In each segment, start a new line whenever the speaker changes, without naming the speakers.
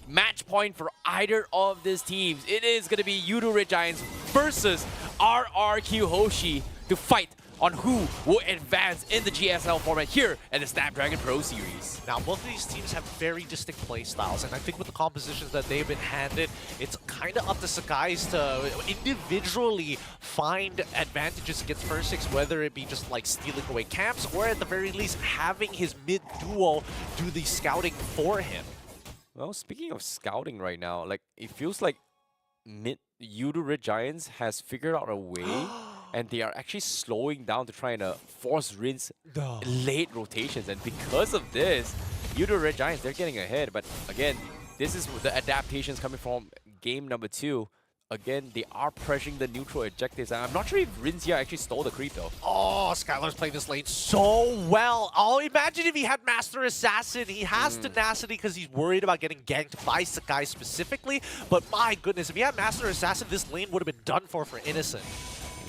match point for either of these teams. It is going to be Yudu Red Giants versus RRQ Hoshi to fight on who will advance in the GSL format here in the Snapdragon Pro Series.
Now, both of these teams have very distinct play styles, and I think with the compositions that they've been handed, it's kind of up to Sakai's to individually find advantages against First Six, whether it be just like stealing away camps, or at the very least having his mid-duo do the scouting for him.
Well, speaking of scouting right now, like it feels like Yudu Red Giants has figured out a way and they are actually slowing down to try and force rinse late rotations. And because of this, Yudu Red Giants, they're getting ahead. But again, this is the adaptations coming from game number 2. Again, they are pressuring the neutral objectives. I'm not sure if Rinzia actually stole the creep though.
Oh, Skylar's playing this lane so well. Oh, imagine if he had Master Assassin. He has tenacity because he's worried about getting ganked by Sakai specifically. But my goodness, if he had Master Assassin, this lane would have been done for Innocent.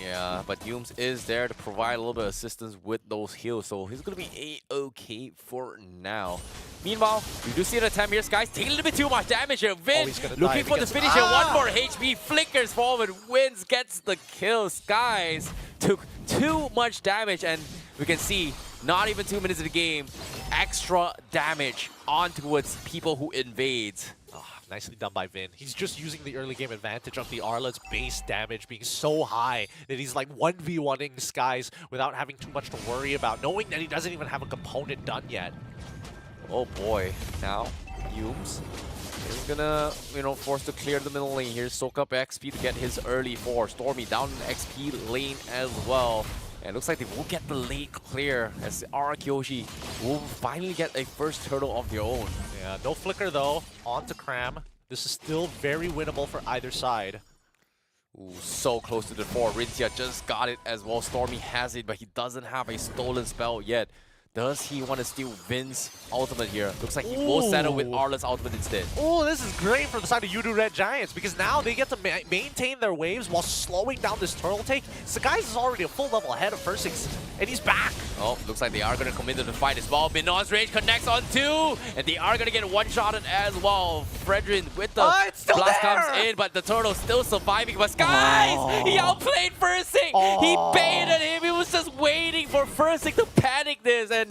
Yeah, but Yums is there to provide a little bit of assistance with those heals, so he's going to be A-okay for now. Meanwhile, we do see an attempt here. Skies taking a little bit too much damage here. Vin looking for the finish here. One more HP, flickers forward, wins, gets the kill. Skies took too much damage, and we can see not even 2 minutes of the game, extra damage on towards people who invade.
Oh, nicely done by Vin. He's just using the early game advantage of the Arla's base damage being so high that he's like 1v1ing Skies without having too much to worry about, knowing that he doesn't even have a component done yet.
Oh boy, now Yums is gonna, forced to clear the middle lane here, soak up XP to get his early 4. Stormy down in the XP lane as well. And it looks like they will get the lane clear as RRQ will finally get a first turtle of their own.
Yeah, no flicker though. On to Cram. This is still very winnable for either side.
Ooh, so close to the 4. Rinzia just got it as well. Stormy has it, but he doesn't have a stolen spell yet. Does he want to steal Vin's ultimate here? Looks like he will settle with Arla's ultimate instead.
Oh, this is great for the side of Yudu Red Giants because now they get to maintain their waves while slowing down this turtle take. Sakai's is already a full level ahead of First Six, and he's back.
Oh, looks like they are going to commit to the fight as well. Minon's rage connects on 2, and they are going to get one-shotted as well. Fredrin with the blast comes in, but the turtle's still surviving. But Skies, he outplayed First Six. He baited him. He was just waiting for First Six to panic this, and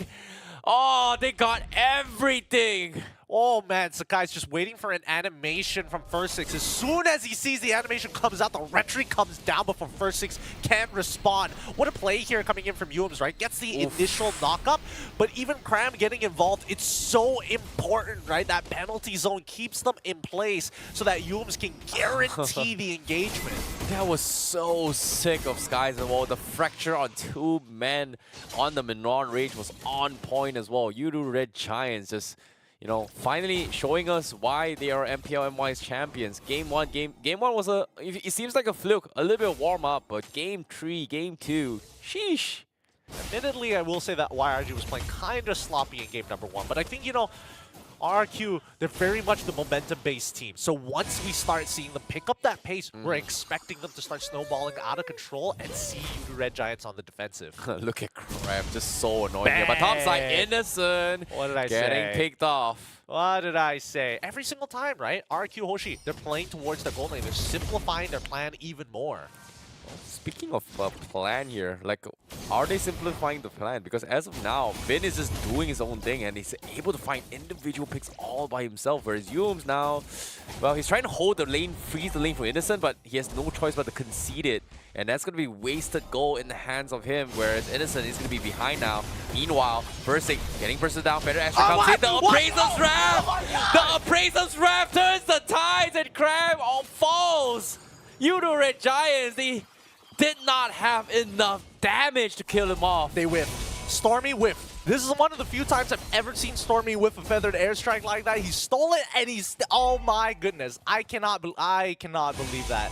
they got everything.
Oh man, Sakai's just waiting for an animation from First Six. As soon as he sees the animation comes out, the retry comes down before First Six can respond. What a play here coming in from Yums, right? Gets the initial knock-up, but even Cram getting involved, it's so important, right? That penalty zone keeps them in place so that Yums can guarantee the engagement.
That was so sick of Skies as well. The fracture on 2 men on the Minon rage was on point as well. Yudu Red Giants just, finally showing us why they are MPL MY's champions. Game one was it seems like a fluke, a little bit of warm up, but game 3, game 2, sheesh.
Admittedly, I will say that YRG was playing kind of sloppy in game number 1, but I think, RRQ, they're very much the momentum-based team. So once we start seeing them pick up that pace, we're expecting them to start snowballing out of control and see the Red Giants on the defensive.
Look at Crab, just so annoying here. But top side, Innocent.
What did I say?
Getting picked off.
What did I say? Every single time, right? RRQ Hoshi, they're playing towards their goal lane. They're simplifying their plan even more.
Speaking of plan here, are they simplifying the plan? Because as of now, Vin is just doing his own thing and he's able to find individual picks all by himself. Whereas Yums now, well, he's trying to hold the lane, freeze the lane for Innocent, but he has no choice but to concede it. And that's going to be wasted goal in the hands of him, whereas Innocent is going to be behind now. Meanwhile, First Six getting Percy down, better Astra comes in, the Appraiser's Wrath! The Appraiser's Wrath turns the tides and Crab all falls! Yudu Red Giants, they did not have enough damage to kill him off.
They whiffed. Stormy whiffed. This is one of the few times I've ever seen Stormy whiff a feathered airstrike like that. He stole it and oh my goodness. I cannot believe that.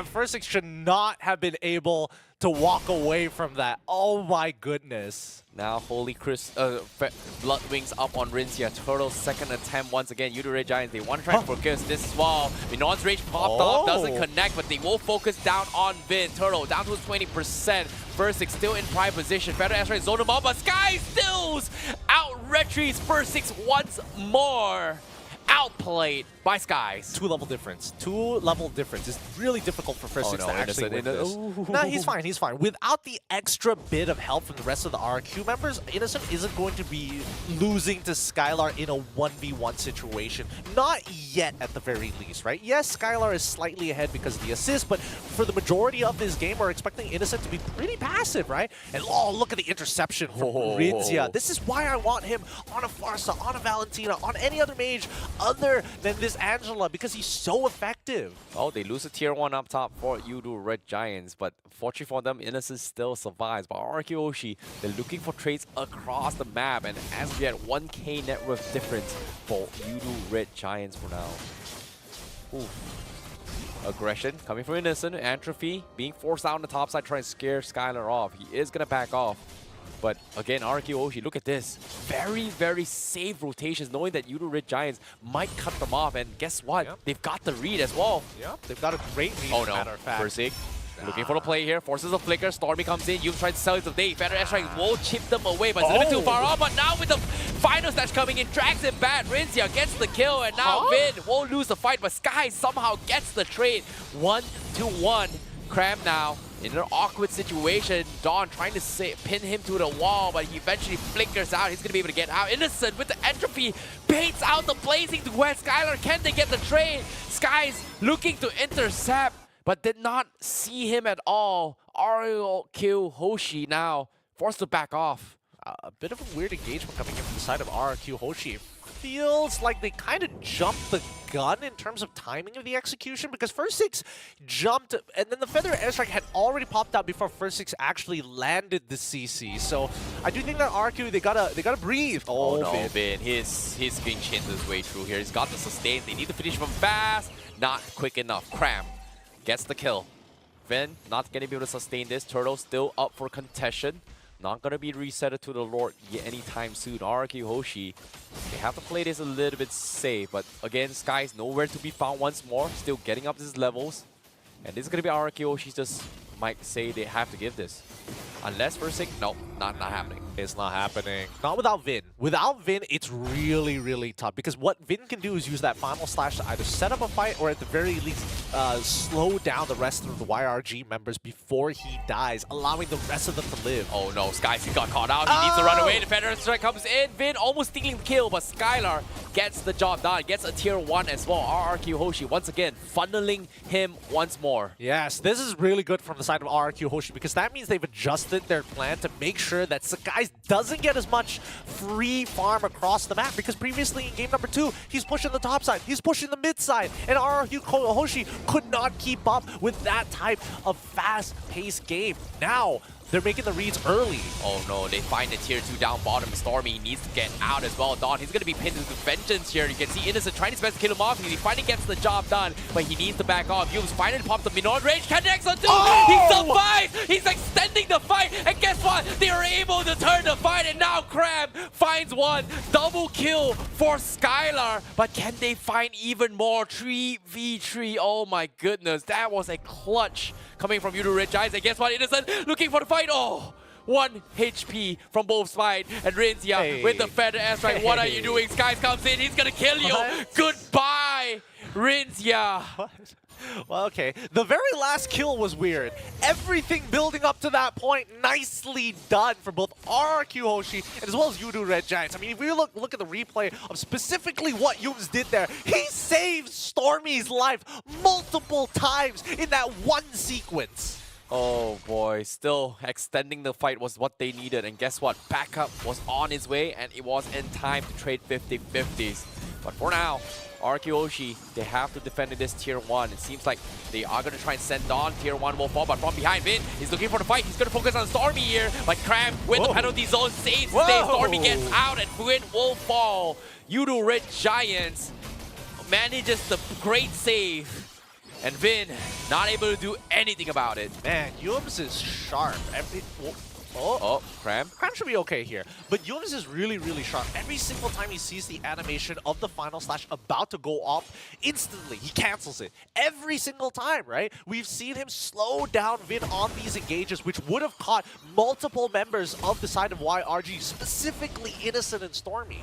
First Six should not have been able to walk away from that. Oh my goodness.
Now Holy Bloodwings up on Rinzia. Turtle's second attempt once again. Yudu Red Giants, they want to try to focus this as well. Minon's rage popped off, doesn't connect, but they will focus down on Vin. Turtle down to 20%. First Six still in prime position. Feather Asteroid zone him up, but Sky stills out retries First Six once more. Out played by Skies.
Two-level difference. Two-level difference. It's really difficult for First Six to actually win this. No, he's fine. He's fine. Without the extra bit of help from the rest of the RQ members, Innocent isn't going to be losing to Skylar in a 1v1 situation. Not yet, at the very least, right? Yes, Skylar is slightly ahead because of the assist, but for the majority of this game, we're expecting Innocent to be pretty passive, right? And oh, look at the interception from Rinzia. This is why I want him on a Farsa, on a Valentina, on any other mage other than this Angela, because he's so effective.
Oh, they lose a tier 1 up top for Yudu Red Giants, but fortunately for them, Innocent still survives. But RQOshi, they're looking for trades across the map, and as we had 1k net worth difference for Yudu Red Giants for now. Ooh. Aggression coming from Innocent. Entropy being forced out on the top side, trying to scare Skylar off. He is going to back off. But again, RQOshi, look at this. Very, very safe rotations, knowing that Yudu Red Giants might cut them off. And guess what?
Yep.
They've got the read as well.
Yep, they've got a great read,
oh
as a
no,
matter of fact.
Persig. Looking for the play here, forces a flicker, Stormy comes in, you try to sell it today, Feather Airstrike will chip them away, but it's a little bit too far off, but now with the final slash coming in, drags him back, Rinzia gets the kill, and now Vin won't lose the fight, but Sky somehow gets the trade. 1-1, Cram now in an awkward situation, Dawn trying to pin him to the wall, but he eventually flickers out, he's going to be able to get out. Innocent with the entropy, baits out the blazing to West Skylar, can they get the trade? Sky's looking to intercept, but did not see him at all. RQ Hoshi now forced to back off.
A bit of a weird engagement coming in from the side of RQ Hoshi. It feels like they kind of jumped the gun in terms of timing of the execution, because First Six jumped, and then the Feather Airstrike had already popped out before First Six actually landed the CC. So I do think that RQ, they gotta breathe.
Oh no, Vin, he's being chinned his way through here. He's got the sustain. They need to finish him fast. Not quick enough. Cram gets the kill. Vin not going to be able to sustain this. Turtle still up for contention. Not going to be resetted to the Lord anytime soon. RQ Hoshi, they have to play this a little bit safe. But again, Sky's nowhere to be found once more. Still getting up his levels. And this is going to be RQ Hoshi just might say they have to give this. Unless First Six, no, not happening.
It's not happening. Not without Vin. Without Vin, it's really, really tough. Because what Vin can do is use that final slash to either set up a fight or at the very least slow down the rest of the YRG members before he dies, allowing the rest of them to live.
Oh no, Sky got caught out. He needs to run away. The Feather Strike comes in. Vin almost stealing the kill, but Skylar gets the job done. Gets a tier 1 as well. RRQ Hoshi once again funneling him once more.
Yes, this is really good from the side of RRQ Hoshi, because that means they've adjusted their plan to make sure that Sakai doesn't get as much free farm across the map, because previously in game number 2, he's pushing the top side, he's pushing the mid side, and RRQ Hoshi could not keep up with that type of fast-paced game. Now, they're making the reads early.
Oh no, they find the tier 2 down bottom. Stormy needs to get out as well. Dawn, he's going to be pinned into vengeance here. You can see Innocent trying his best to kill him off. He finally gets the job done, but he needs to back off. Yumes finally popped the Minor range. Connects on 2. He survives. He's extending the fight. And guess what? They are able to turn the fight. And now Cram finds one. Double kill for Skylar. But can they find even more? 3v3. Oh my goodness. That was a clutch coming from Yudu Red Giants. And guess what? Innocent looking for the fight. Oh, 1 HP from both sides. And Rinzia with the Feather Airstrike. What are you doing? Skies comes in. He's going to kill you. Goodbye, Rinzia.
Well, okay. The very last kill was weird. Everything building up to that point, nicely done for both RRQ Hoshi and as well as Yudu Red Giants. I mean, if we look at the replay of specifically what Yumes did there, he saved Stormy's life multiple times in that one sequence.
Oh boy, still extending the fight was what they needed. And guess what? Backup was on his way, and it was in time to trade 50-50s. But for now, RQOshi, they have to defend in this tier 1. It seems like they are going to try and send on tier 1 will fall, but from behind, Vin is looking for the fight. He's going to focus on Stormy here, but Cram with the penalty zone saves the day. Stormy gets out and Vin will fall. Yudu Red Giants manages the great save. And Vin not able to do anything about it.
Man, Yumes is sharp.
Cram.
Cram should be okay here. But Yumes is really, really sharp. Every single time he sees the animation of the final slash about to go off, instantly he cancels it. Every single time, right? We've seen him slow down Vin on these engages, which would have caught multiple members of the side of YRG, specifically Innocent and Stormy.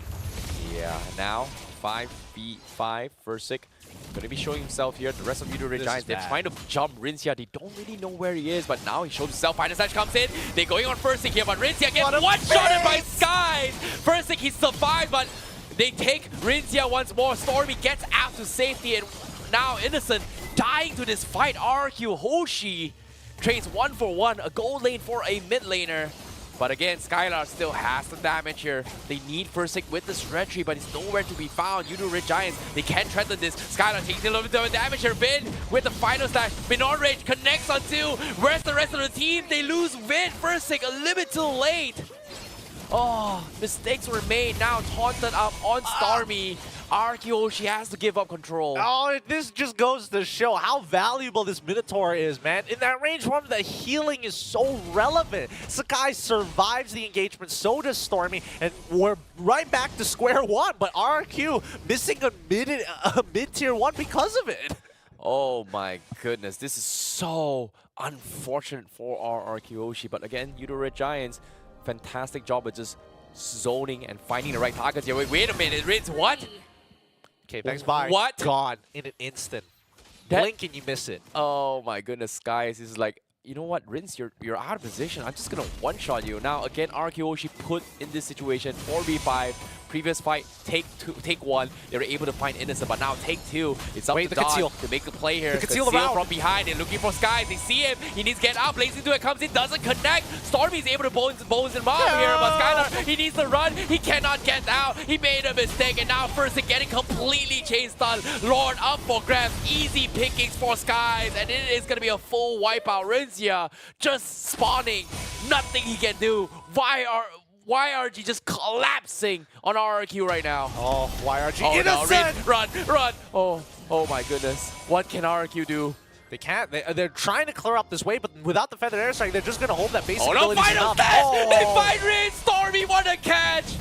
Yeah, now 5v5. Versick gonna be showing himself here. The rest of Yudo Red Giants, they're trying to jump Rincia. They don't really know where he is, but now he shows himself. Final Slash comes in. They're going on Versick here, but Rincia gets one-shotted by Skies. Versick, he survives, but they take Rincia once more. Stormy gets out to safety, and now Innocent dying to this fight. RQ Hoshi trades 1-for-1, a gold lane for a mid laner. But again, Skylar still has the damage here. They need Versick with the Stretchy, but it's nowhere to be found. Yudo Red Giants, they can't threaten this. Skylar takes a little bit of damage here. Vin with the final slash. Vin on rage connects on 2. Where's the rest of the team? They lose Vin. Versick a little bit too late. Oh, mistakes were made. Now taunted up on Stormy. Archeo, she has to give up control.
Oh, this just goes to show how valuable this Minotaur is, man. In that range one, the healing is so relevant. Sakai survives the engagement, so does Stormy, and we're right back to square one. But RQ missing a mid-tier 1 because of it.
Oh my goodness, this is so unfortunate for our Archeoshi. But again, Yudo Red Giants, fantastic job of just zoning and finding the right targets here. Wait a minute, Rinse, what?
Okay, thanks, bye.
What?
Gone in an instant. Blink and you miss it.
Oh my goodness, guys. This is like, you know what, Rinse, you're out of position. I'm just gonna one-shot you. Now, again, Archeoshi put in this situation, 4v5. Previous fight, take 1. They were able to find Innocent, but now take 2. It's up to Don to make the play here.
Conceal
from behind. They're looking for Skies. They see him. He needs to get out. Blazing into it, comes in, doesn't connect. Stormy's able to bones him up here, but Skylar, he needs to run. He cannot get out. He made a mistake, and now first getting completely chased on. Lord up for grabs. Easy pickings for Skies, and it is going to be a full wipeout. Rincia just spawning. Nothing he can do. YRG just collapsing on RRQ right now.
Oh, YRG
innocent! No, run! Oh my goodness. What can RRQ do?
They can't. They're trying to clear up this way, but without the feathered airstrike, they're just gonna hold that basic ability.
Final catch! They find Rin! Stormy, what a catch!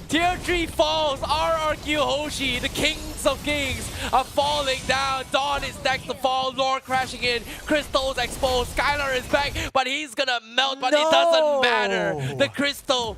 Tier 3 falls. RRQ Hoshi, the kings of kings, are falling down. Dawn is next to fall. Lord crashing in. Crystal's exposed. Skylar is back, but he's gonna melt, but it doesn't matter. The crystal